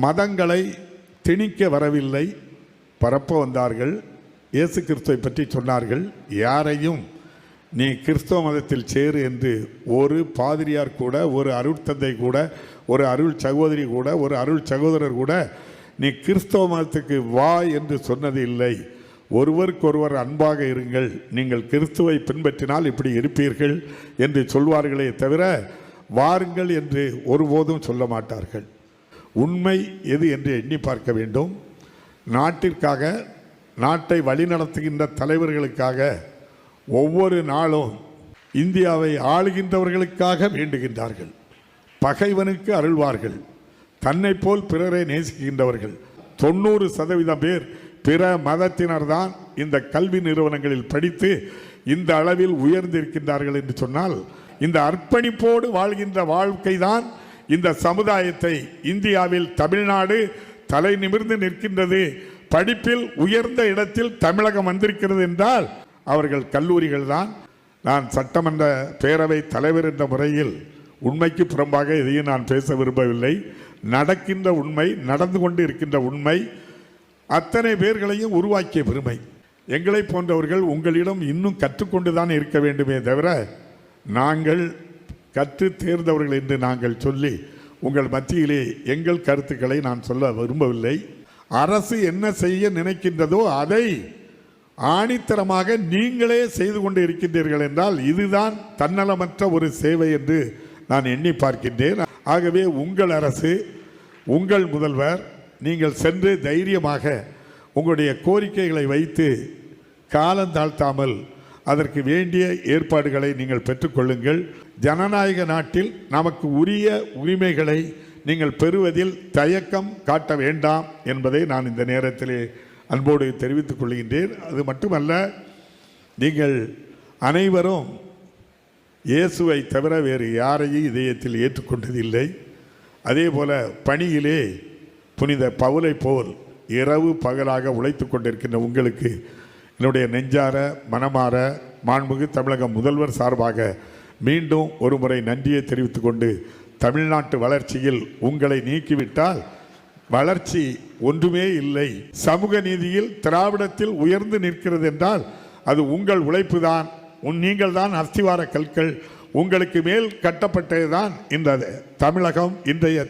மதங்களை திணிக்க வரவில்லை, பரப்ப வந்தார்கள். இயேசு கிறிஸ்துவை பற்றி சொன்னார்கள். யாரையும் நீ கிறிஸ்தவ மதத்தில் சேரு என்று ஒரு பாதிரியார் கூட, ஒரு அருட்தந்தை கூட, ஒரு அருள் சகோதரி கூட, ஒரு அருள் சகோதரர் கூட நீ கிறிஸ்தவ மதத்துக்கு வா என்று சொன்னது இல்லை. ஒருவருக்கொருவர் அன்பாக இருங்கள், நீங்கள் கிறிஸ்துவை பின்பற்றினால் இப்படி இருப்பீர்கள் என்று சொல்வார்களே தவிர வாருங்கள் என்று ஒருபோதும் சொல்ல மாட்டார்கள். உண்மை எது என்று எண்ணி பார்க்க வேண்டும். நாட்டிற்காக, நாட்டை வழிநடத்துகின்ற தலைவர்களுக்காக ஒவ்வொரு நாளும் இந்தியாவை ஆளுகின்றவர்களுக்காக வேண்டுகின்றார்கள். பகைவனுக்கு அருள்வார்கள். தன்னை போல் பிறரை நேசிக்கின்றவர்கள் 90% பேர் பிற மதத்தினர் தான் இந்த கல்வி நிறுவனங்களில் படித்து இந்த அளவில் உயர்ந்திருக்கின்றார்கள் என்று சொன்னால், இந்த அர்ப்பணிப்போடு வாழ்கின்ற வாழ்க்கை தான் இந்த சமுதாயத்தை, இந்தியாவில் தமிழ்நாடு தலை நிமிர்ந்து நிற்கின்றது, படிப்பில் உயர்ந்த இடத்தில் தமிழகம் வந்திருக்கிறது என்றால் அவர்கள் கல்லூரிகள் தான். நான் சட்டமன்ற பேரவை தலைவர் என்ற முறையில் உண்மைக்கு புறம்பாக எதையும் நான் பேச விரும்பவில்லை. நடக்கின்ற உண்மை, நடந்து கொண்டு இருக்கின்ற உண்மை, அத்தனை பேர்களையும் உருவாக்கிய பெருமை. எங்களை போன்றவர்கள் உங்களிடம் இன்னும் கற்றுக்கொண்டு தான் இருக்க வேண்டுமே தவிர நாங்கள் கற்று தேர்ந்தவர்கள் என்று நாங்கள் சொல்லி உங்கள் மத்தியிலே எங்கள் கருத்துக்களை நான் சொல்ல விரும்பவில்லை. அரசு என்ன செய்ய நினைக்கின்றதோ அதை ஆணித்தரமாக நீங்களே செய்து கொண்டு இருக்கின்றீர்கள் என்றால் இதுதான் தன்னலமற்ற ஒரு சேவை என்று நான் எண்ணி பார்க்கின்றேன். ஆகவே உங்கள் அரசு, உங்கள் முதல்வர், நீங்கள் சென்று தைரியமாக உங்களுடைய கோரிக்கைகளை வைத்து காலந்தாழ்த்தாமல் அதற்கு வேண்டிய ஏற்பாடுகளை நீங்கள் பெற்றுக்கொள்ளுங்கள். ஜனநாயக நாட்டில் நமக்கு உரிய உரிமைகளை நீங்கள் பெறுவதில் தயக்கம் காட்ட வேண்டாம் என்பதை நான் இந்த நேரத்திலே அன்போடு தெரிவித்துக் கொள்கின்றேன். அது மட்டுமல்ல, நீங்கள் அனைவரும் இயேசுவை தவிர வேறு யாரையும் இதயத்தில் ஏற்றுக்கொண்டதில்லை. அதே போல பணியிலே புனித பவுலை போல் இரவு பகலாக உழைத்து கொண்டிருக்கின்ற உங்களுக்கு என்னுடைய நெஞ்சார மனமாற மாண்புமிகு தமிழக முதல்வர் சார்பாக மீண்டும் ஒரு முறை நன்றியை தெரிவித்துக் கொண்டு, தமிழ்நாட்டு வளர்ச்சியில் உங்களை நீக்கிவிட்டால் வளர்ச்சி ஒன்றுமே இல்லை. சமூக நீதியில் திராவிடத்தில் உயர்ந்து நிற்கிறது என்றால் அது உங்கள் உழைப்பு தான். நீங்கள் தான் அஸ்திவார கற்கள். உங்களுக்கு மேல் கட்டப்பட்டதுதான் இந்த தமிழகம். இன்றைய